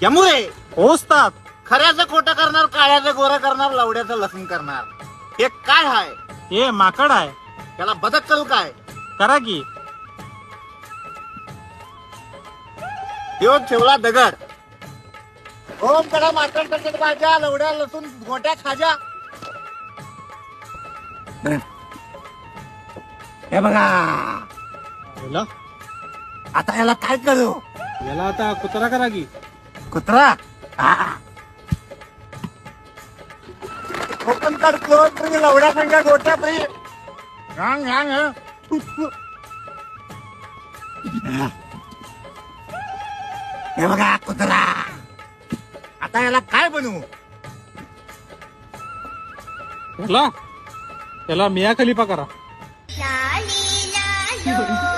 यमुरे पोचतात. खऱ्याचं खोटं करणार, काळ्याचं गोरं करणार, लवड्याचं लसूण करणार. हे काय हाय? हे माकड आहे. त्याला बदक करू काय? करा की. देव ठेवला दगड. ओम कडा माकड तसेच भाज्या, लवड्या लसूण गोट्या खाज्या. हे बघा, याला आता याला काय करू? याला आता कुत्रा करा की. कुत्रा कोकण काढतो तुम्ही, लवड्या संख्या गोट्या प्री घांग घांग. हे बघा कुत्रा, आता याला काय बनवू? याला मिया खलिफा करा. La li la lo